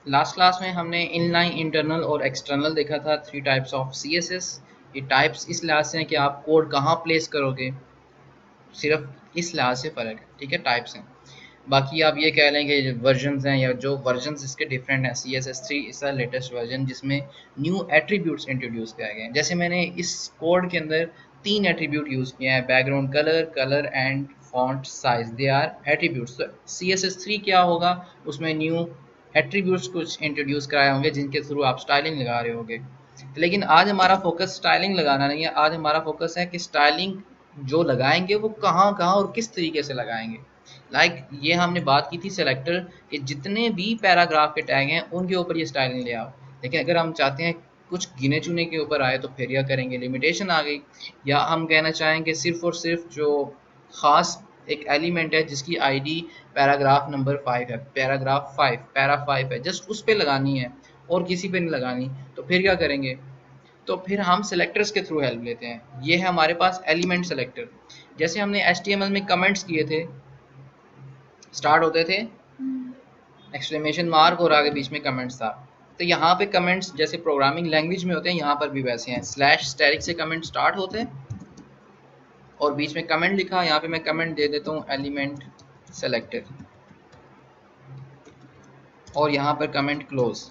Last class में हमने inline, internal और एक्सटर्नल देखा था, 3 टाइप्स ऑफ सीएसएस। ये टाइप्स इस लिहाज से हैं कि आप कोड कहाँ प्लेस करोगे, सिर्फ इस लिहाज से फ़र्क है, ठीक है, टाइप्स हैं। बाकी आप ये कह लें कि वर्जन्स हैं, या जो वर्जन्स इसके डिफरेंट हैं। सी एस एस थ्री इसका लेटेस्ट वर्जन जिसमें न्यू एट्रीब्यूट्स इंट्रोड्यूस किए गए हैं। जैसे मैंने इस कोड के अंदर 3 एट्रीब्यूट यूज़ किए हैं, background colour, colour and font size, they are attributes. तो सी एस एस थ्री क्या होगा, उसमें न्यू एट्रीब्यूट्स कुछ इंट्रोड्यूस कराए होंगे जिनके थ्रू आप स्टाइलिंग लगा रहे होगे। लेकिन आज हमारा फोकस स्टाइलिंग लगाना नहीं है, आज हमारा फोकस है कि स्टाइलिंग जो लगाएंगे वो कहाँ कहाँ और किस तरीके से लगाएंगे। ये हमने बात की थी सेलेक्टर कि जितने भी पैराग्राफ के टैग हैं उनके ऊपर ये स्टाइलिंग ले आओ। लेकिन अगर हम चाहते हैं कुछ गिने चुने के ऊपर आए तो फिर यह करेंगे, लिमिटेशन आ गई। या हम कहना चाहेंगे सिर्फ और सिर्फ जो ख़ास एक एलिमेंट है जिसकी आईडी पैराग्राफ नंबर 5 है, पैराग्राफ 5 पैरा 5 है, जस्ट उस पर लगानी है और किसी पे नहीं लगानी, तो फिर क्या करेंगे? तो फिर हम सेलेक्टर्स के थ्रू हेल्प लेते हैं। ये है हमारे पास एलिमेंट सेलेक्टर। जैसे हमने HTML में कमेंट्स किए थे, स्टार्ट होते थे एक्सक्लेमेशन मार्क और आगे बीच में कमेंट्स था। तो यहाँ पे कमेंट्स जैसे प्रोग्रामिंग लैंग्वेज में होते हैं, यहाँ पर भी वैसे हैं। स्लैश स्टैटिक से कमेंट स्टार्ट होते हैं और बीच में कमेंट लिखा, यहाँ पे मैं कमेंट दे देता हूँ एलिमेंट सेलेक्टर, और यहाँ पर comment close.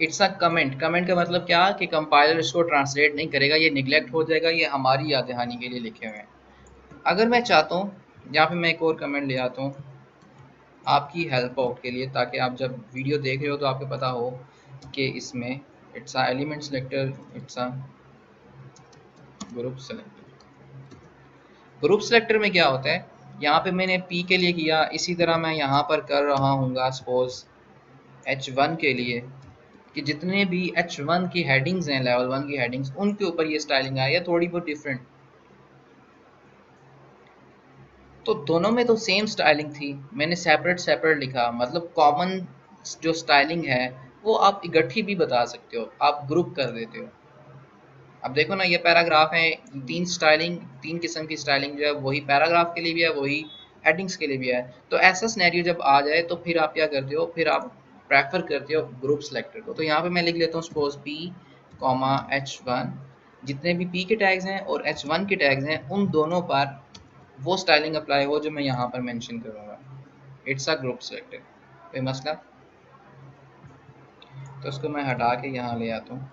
It's a comment. Comment का मतलब क्या कि कंपाइलर इसको ट्रांसलेट नहीं करेगा, ये निगलेक्ट हो जाएगा, ये हमारी याद दहानी के लिए लिखे हुए हैं। अगर मैं चाहता हूँ, यहाँ पे मैं एक और कमेंट ले आता हूँ आपकी हेल्प आउट के लिए, ताकि आप जब वीडियो देख रहे हो तो आपको पता हो कि इसमें it's a element selector, it's a group selector. Group selector में क्या होता है, यहाँ पे मैंने पी के लिए किया, इसी तरह मैं यहाँ पर कर रहा हूँ सपोज H1 के लिए, कि जितने भी H1 की हेडिंग्स हैं, लेवल 1 की हेडिंग्स, उनके ऊपर ये स्टाइलिंग आई है, थोड़ी बहुत डिफरेंट। तो दोनों में तो सेम स्टाइलिंग थी, मैंने सेपरेट सेपरेट लिखा, मतलब कॉमन जो स्टाइलिंग है वो आप इकट्ठी भी बता सकते हो, आप ग्रुप कर देते हो। अब देखो ना, ये पैराग्राफ है, 3 स्टाइलिंग, 3 किस्म की स्टाइलिंग जो है वही पैराग्राफ के लिए भी है, वही हेडिंग्स के लिए भी है। तो ऐसा सिनेरियो जब आ जाए तो फिर आप क्या करते हो, फिर आप प्रेफर करते हो ग्रुप सेलेक्टर को। तो यहाँ पे मैं लिख लेता हूँ सपोज पी कॉमा H1, जितने भी पी के टैग्स हैं और H1 के टैग्स हैं उन दोनों पर वो स्टाइलिंग अप्लाई हो जो मैं यहाँ पर मेंशन करूँगा। It's a group selector. कोई मसला? तो उसको मैं हटा के यहाँ ले आता हूँ।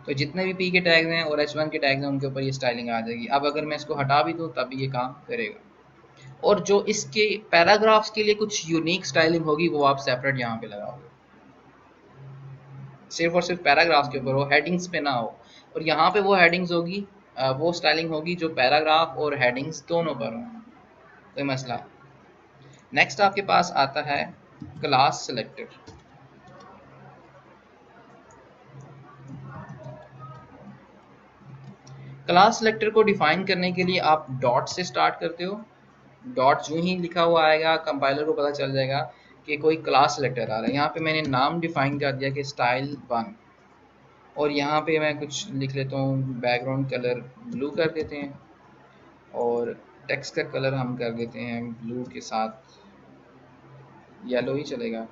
तो जितने भी पी के टैग्स हैं और H1 के टैग्स हैं उनके ऊपर ये स्टाइलिंग आ जाएगी। अब अगर मैं इसको हटा भी दूँ तब भी ये काम करेगा। और जो इसके पैराग्राफ्स के लिए कुछ यूनिक स्टाइलिंग होगी वो आप सेपरेट यहाँ पे लगाओगे, सिर्फ और सिर्फ पैराग्राफ्स के ऊपर हो, हेडिंग्स पे ना हो। और यहाँ पे वो हेडिंग्स होगी, वो स्टाइलिंग होगी जो पैराग्राफ और हेडिंग्स दोनों पर हो। कोई मसला? नेक्स्ट आपके पास आता है क्लास सेलेक्टर। क्लास सेलेक्टर को डिफाइन करने के लिए आप डॉट से स्टार्ट करते हो। डॉट जो ही लिखा हुआ आएगा कंपाइलर को पता चल जाएगा कि कोई क्लास सेलेक्टर आ रहा है। यहाँ पे मैंने नाम डिफाइन कर दिया कि स्टाइल 1, और यहाँ पे मैं कुछ लिख लेता हूँ, बैकग्राउंड कलर ब्लू कर देते हैं, और टेक्स्ट का कलर हम कर देते हैं ब्लू के साथ येलो ही चलेगा।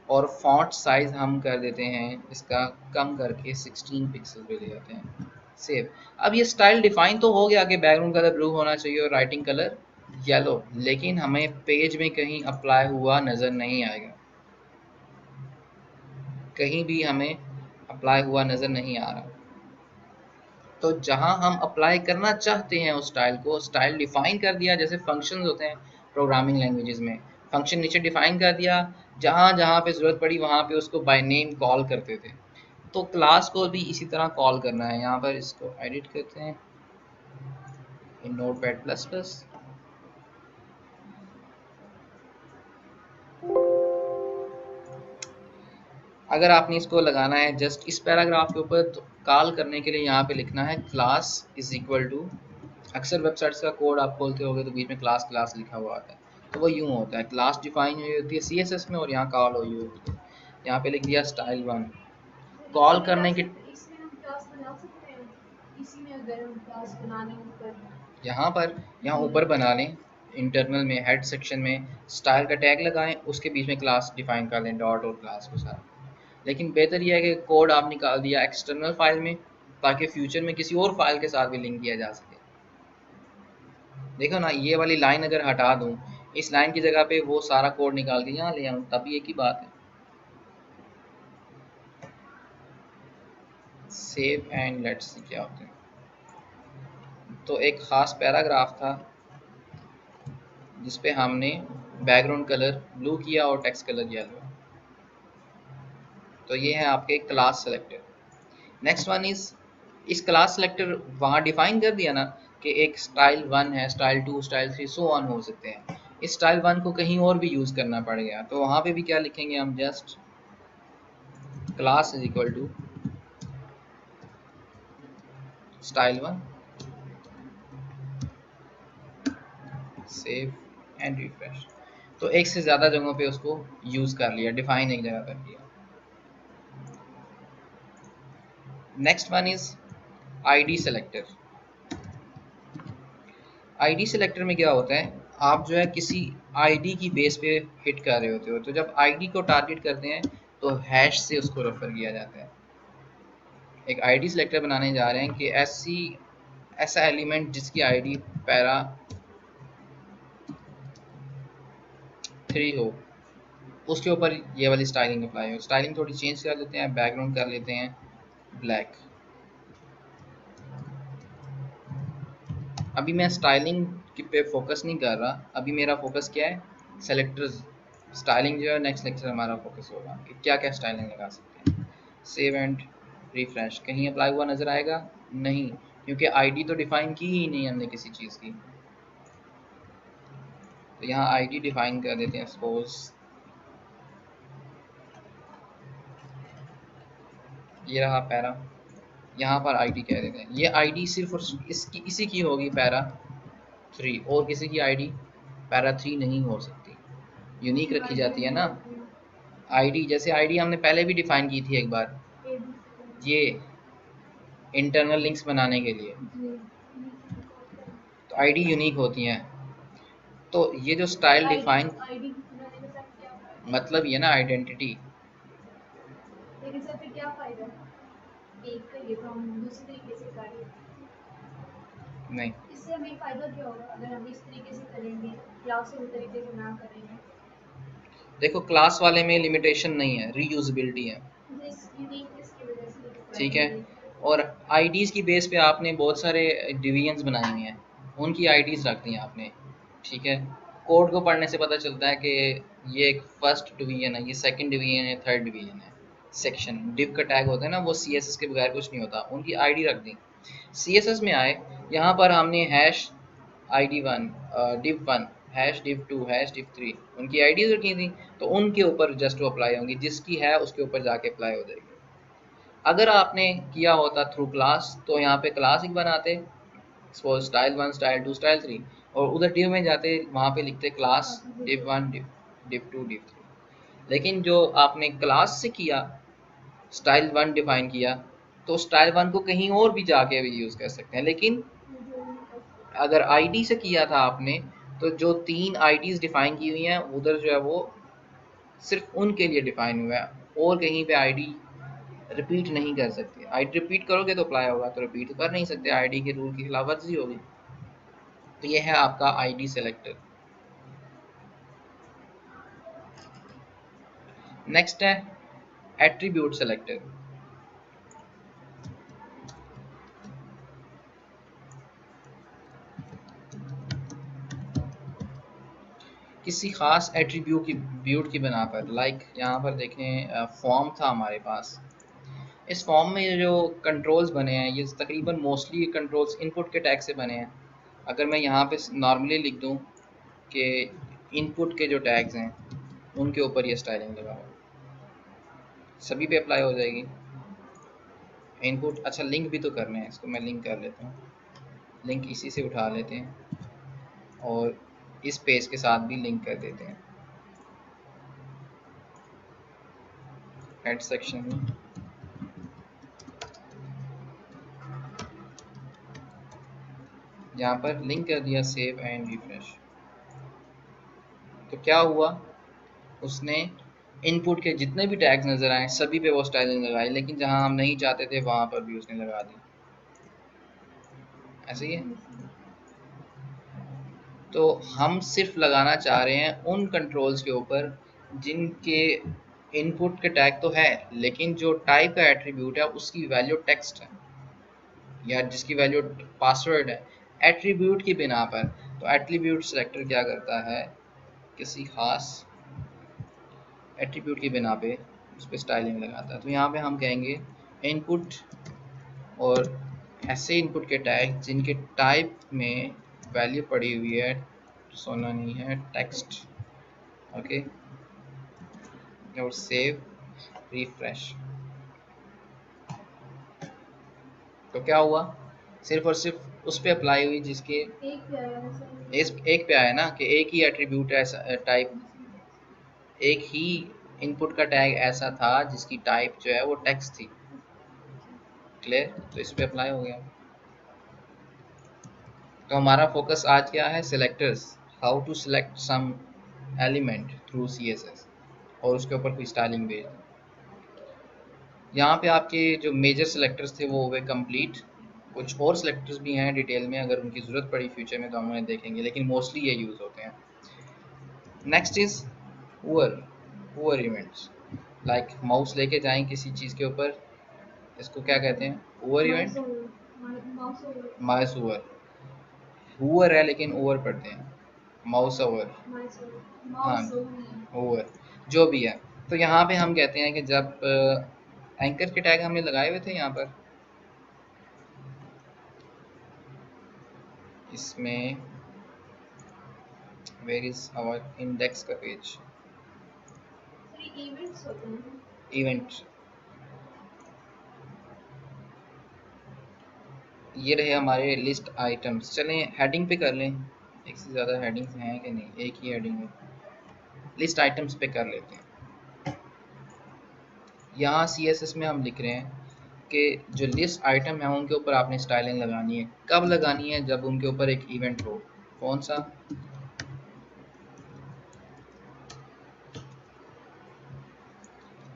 और फॉन्ट साइज हम कर देते हैं इसका कम करके 16 पिक्सल पे ले जाते हैं। सेव। अब ये स्टाइल डिफाइन तो हो गया कि बैकग्राउंड कलर ब्लू होना चाहिए और राइटिंग कलर येलो, लेकिन हमें पेज में कहीं अप्लाई हुआ नज़र नहीं आएगा, कहीं भी हमें अप्लाई हुआ नज़र नहीं आ रहा। तो जहां हम अप्लाई करना चाहते हैं उस स्टाइल को, स्टाइल डिफाइन कर दिया, जैसे फंक्शंस होते हैं प्रोग्रामिंग लैंग्वेजेस में, फंक्शन नीचे डिफाइन कर दिया, जहां जहां पे ज़रूरत पड़ी वहां पे उसको बाय नेम कॉल करते थे। तो क्लास को भी इसी तरह कॉल करना है। यहाँ पर इसको एडिट करते हैं इन नोटपैड प्लस प्लस। अगर आपने इसको लगाना है जस्ट इस पैराग्राफ के ऊपर, तो कॉल करने के लिए यहाँ पे लिखना है क्लास इज इक्वल टू, अक्सर वेबसाइट्स का कोड आप खोलते होगे तो बीच में क्लास क्लास लिखा हुआ आता है, तो वो यूँ होता है, क्लास डिफाइन हुई होती है CSS में और यहाँ कॉल हुई होती है। यहाँ पे लिख दिया स्टाइल 1। कॉल करने की इसी में अगर हम क्लास बना लें ऊपर, यहाँ ऊपर बना लें, इंटरनल में हेड सेक्शन में स्टाइल का टैग लगाएं, उसके बीच में क्लास डिफाइन कर लें, डॉट और क्लास के साथ। लेकिन बेहतर यह है कि कोड आप निकाल दिया एक्सटर्नल फाइल में, ताकि फ्यूचर में किसी और फाइल के साथ भी लिंक किया जा सके। देखो ना, ये वाली लाइन अगर हटा दूं, इस लाइन की जगह पे वो सारा कोड निकाल के यहाँ ले आऊँ, तभी एक ही बात है। सेव एंड लेट्स सी क्या होता है। तो एक खास पैराग्राफ था जिसपे हमने बैकग्राउंड कलर ब्लू किया और टेक्स्ट कलर येलो। तो ये है आपके class selector. Next one is, इस क्लास सेलेक्टर वहाँ डिफाइन कर दिया ना कि एक स्टाइल 1 है, स्टाइल 2, स्टाइल 3 सो ऑन हो सकते हैं। इस स्टाइल 1 को कहीं और भी यूज करना पड़ गया, तो वहाँ पे भी क्या लिखेंगे हम, just class is equal to style 1, save and refresh. तो एक से ज़्यादा जगहों पे उसको यूज़ कर लिया, डिफाइन एक जगह कर दिया। Next one is ID selector. ID selector में क्या होता है, आप जो है किसी आईडी की बेस पे हिट कर रहे होते हो, तो जब आईडी को टारगेट करते हैं तो हैश से उसको रेफर किया जाता है। एक आईडी सेलेक्टर बनाने जा रहे हैं कि ऐसा एलिमेंट जिसकी आईडी पैरा 3 हो, उसके ऊपर ये वाली स्टाइलिंग अप्लाई हो। स्टाइलिंग थोड़ी चेंज कर लेते हैं, बैकग्राउंड कर लेते हैं ब्लैक। अभी मैं स्टाइलिंग पे फोकस नहीं कर रहा, अभी मेरा फोकस क्या है, सेलेक्टर्स। स्टाइलिंग जो है नेक्स्ट लेक्चर हमारा फोकस होगा कि क्या क्या स्टाइलिंग लगा सकते हैं। सेव एंड रिफ्रेश, कहीं अप्लाई हुआ नज़र आएगा नहीं, क्योंकि आईडी तो डिफाइन की ही नहीं हमने किसी चीज़ की। तो यहाँ आईडी डिफाइन कर देते हैं, सपोज ये रहा पैरा, यहाँ पर आईडी कह देते हैं। ये आईडी सिर्फ इसी की होगी पैरा 3, और किसी की आईडी पैरा 3 नहीं हो सकती, यूनिक रखी जाती है ना आईडी। जैसे आईडी हमने पहले भी डिफाइन की थी एक बार, ये इंटरनल लिंक्स बनाने के लिए, तो आईडी यूनिक होती हैं। तो ये जो स्टाइल डिफाइन, मतलब ये ना आइडेंटिटी। लेकिन सर फिर क्या फायदा, एक का ये तो हम दूसरे तरीके से करें, नहीं, इससे हमें फायदा क्या होगा अगर हम इस तरीके से करेंगे, क्लास उस तरीके से ना करेंगे। देखो क्लास वाले में लिमिटेशन नहीं है, रीयूजेबिलिटी है, ठीक है। और आईडीज़ की बेस पे आपने बहुत सारे डिवीजन्स बनाए हुए हैं, उनकी आईडीज़ रख दी हैं आपने, ठीक है। कोड को पढ़ने से पता चलता है कि ये एक फर्स्ट डिवीजन है, ये सेकंड डिवीजन है, थर्ड डिवीजन है। सेक्शन डिव का टैग होता है ना, वो सीएसएस के बगैर कुछ नहीं होता, उनकी आईडी रख दी। सीएसएस में आए, यहाँ पर हमने hash ID1, div 1, hash div 2, hash div 3, उनकी आईडीज रखी थी, तो उनके ऊपर जस्ट वो अप्लाई होंगी, जिसकी है उसके ऊपर जाके अप्लाई हो जाएगी। अगर आपने किया होता थ्रू क्लास, तो यहाँ पे क्लास एक बनाते, सपोज स्टाइल 1, स्टाइल 2, स्टाइल 3, और उधर डिव में जाते, वहाँ पे लिखते क्लास div 1, div 2, div 3। लेकिन जो आपने क्लास से किया, स्टाइल 1 डिफाइन किया, तो स्टाइल 1 को कहीं और भी जाके भी यूज़ कर सकते हैं। लेकिन अगर आईडी से किया था आपने, तो जो 3 आईडीज डिफाइन की हुई हैं, उधर जो है वो सिर्फ उनके लिए डिफाइन हुआ है, और कहीं पे आईडी रिपीट नहीं कर सकते। आईडी रिपीट करोगे तो अप्लाई होगा, तो रिपीट तो कर नहीं सकते, आईडी के रूल की खिलाफवर्जी होगी। तो ये है आपका आईडी सेलेक्टर। नेक्स्ट है एट्रीब्यूट सेलेक्टर। किसी खास एट्रीब्यूट की बना पर, लाइक यहाँ पर देखें फॉर्म था हमारे पास, इस फॉर्म में जो कंट्रोल्स बने हैं, ये तकरीबन मोस्टली कंट्रोल्स इनपुट के टैग से बने हैं। अगर मैं यहाँ पे नॉर्मली लिख दूँ कि इनपुट के जो टैग्स हैं उनके ऊपर ये स्टाइलिंग लगा हुआ, सभी पे अप्लाई हो जाएगी। इनपुट, अच्छा लिंक भी तो करने हैं, इसको मैं लिंक कर लेता हूँ, लिंक इसी से उठा लेते हैं और इस पेज के साथ भी लिंक कर देते हैं। हेड सेक्शन में यहाँ पर लिंक कर दिया सेव एंड रिफ्रेश। तो क्या हुआ, उसने इनपुट के जितने भी टैग्स नजर आए सभी पे वो स्टाइलिंग लगाई, लेकिन जहां हम नहीं चाहते थे वहां पर भी उसने लगा दी। ऐसे ही है। तो हम सिर्फ लगाना चाह रहे हैं उन कंट्रोल्स के ऊपर जिनके इनपुट के टैग तो है, लेकिन जो टाइप का एट्रीब्यूट है उसकी वैल्यू टेक्स्ट है या जिसकी वैल्यू पासवर्ड है एट्रीब्यूट की बिना पर। तो एट्रीब्यूट सेलेक्टर क्या करता है, किसी खास एट्रीब्यूट की बिना पे उस पर स्टाइलिंग लगाता है। तो यहाँ पे हम कहेंगे इनपुट और ऐसे इनपुट के टैग जिनके टाइप में वैल्यू पड़ी हुई है, सोना नहीं है, टेक्स्ट। ओके, और सेव रिफ्रेश। तो क्या हुआ, सिर्फ और सिर्फ उस पे अप्लाई हुई जिसके एक पे आया है सर। एक पे आया ना, कि एक ही एट्रीब्यूट है टाइप, एक ही इनपुट का टैग ऐसा था जिसकी टाइप जो है वो टेक्स्ट थी। क्लियर, तो इस पे अप्लाई हो गया। तो हमारा फोकस आज क्या है, selectors, how to select some element through CSS, और उसके ऊपर कोई स्टाइलिंग भेज। यहाँ पे आपके जो मेजर सिलेक्टर्स थे वो हुए कंप्लीट। कुछ और सिलेक्टर्स भी हैं डिटेल में, अगर उनकी ज़रूरत पड़ी फ्यूचर में तो हम उन्हें देखेंगे, लेकिन मोस्टली ये यूज़ होते हैं। Next is hover events. Like mouse लेके जाएं किसी चीज़ के ऊपर, इसको क्या कहते हैं, hover mouse event. Over, mouse over, mouse hover, hover है लेकिन ओवर पढ़ते हैं, माउस ओवर। माउस ओवर, हाँ, माउस ओवर। हुवर जो भी है। तो यहाँ पे हम कहते हैं कि जब एंकर के टैग हमने लगाए हुए थे यहाँ पर, इसमें वेयर इज आवर इंडेक्स का पेज, सर ये इवेंट्स होते हैं। इवेंट, ये रहे हमारे लिस्ट आइटम्स। चलें हेडिंग पे कर लें, एक से ज़्यादा हेडिंग्स हैं कि नहीं, एक ही हेडिंग है। लिस्ट आइटम्स पे कर लेते हैं। यहाँ CSS में हम लिख रहे हैं कि जो लिस्ट आइटम है उनके ऊपर आपने स्टाइलिंग लगानी है। कब लगानी है, जब उनके ऊपर एक इवेंट हो। कौन सा,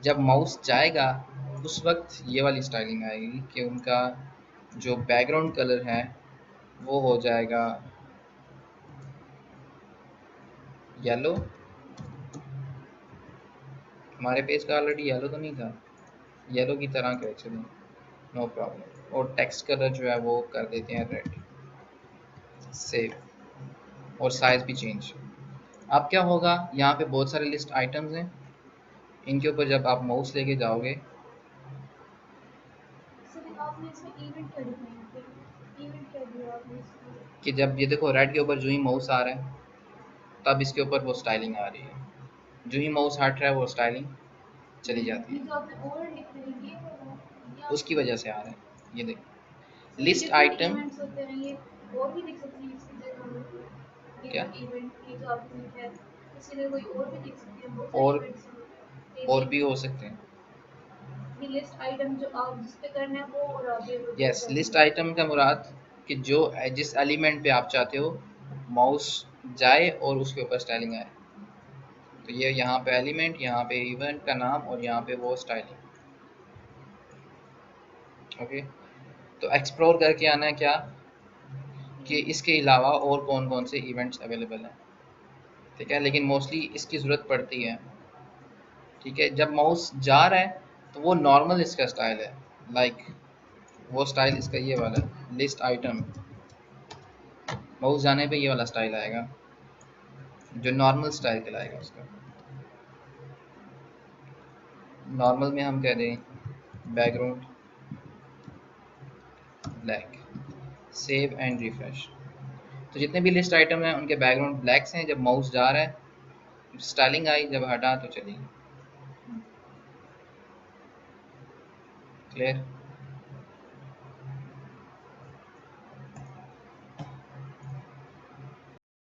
जब माउस जाएगा उस वक्त ये वाली स्टाइलिंग आएगी कि उनका जो बैकग्राउंड कलर है वो हो जाएगा येलो। हमारे पेज का ऑलरेडी येलो तो नहीं था, येलो की तरह का चलिए, नो प्रॉब्लम। और टेक्स्ट कलर जो है वो कर देते हैं रेड। सेव, और साइज भी चेंज। अब क्या होगा, यहाँ पे बहुत सारे लिस्ट आइटम्स हैं, इनके ऊपर जब आप माउस लेके जाओगे, सर आपने इसमें इवेंट क्या डिफाइन किया, इवेंट क्या दिया आपने इसमें? कि जब ये देखो रेड के ऊपर जो ही माउस आ रहा है तब इसके ऊपर वो स्टाइलिंग आ रही है, जो ही माउस हट रहा है वो स्टाइलिंग चली जाती ये है। जो आपने ओवर लिख रहे हैं ये वाला, ये उसकी आपने वजह से आ रहा है, ये देखो सर ये लिस्ट डिफरेंट आइटम। इवेंट्स होते हैं ये, और भी लिख सकते हैं इसकी जगह में। ये क्या, जो इवेंट ये जो आपने लिखा है इसकी जगह कोई और भी लिख सकते हैं, बहुत सारे और इवेंट्स हैं और ये। भी हो सकते हैं। ये लिस्ट आइटम जो आप जिस पे करना है वो और आगे वो जो यस, लिस्ट सेटिंग है। आइटम का मुराद कि जो जिस एलिमेंट पे आप चाहते हो माउस जाए और उसके ऊपर स्टाइलिंग आए। तो ये यहाँ पे एलिमेंट, यहाँ पे इवेंट का नाम, और यहाँ पे वो स्टाइलिंग। ओके, तो एक्सप्लोर करके आना है क्या, कि इसके अलावा और कौन कौन से इवेंट्स अवेलेबल हैं। ठीक है, लेकिन मोस्टली इसकी ज़रूरत पड़ती है। ठीक है, जब माउस जा रहा है तो वो नॉर्मल इसका स्टाइल है, लाइक वो स्टाइल इसका ये वाला है, लिस्ट आइटम। माउस जाने पे ये वाला स्टाइल आएगा जो नॉर्मल स्टाइल कहलाएगा उसका। नॉर्मल में हम कह दें background black, save and refresh. तो जितने भी लिस्ट आइटम हैं उनके बैकग्राउंड ब्लैक्स हैं, जब माउस जा रहा है स्टाइलिंग आई, जब हटा तो चली। क्लियर।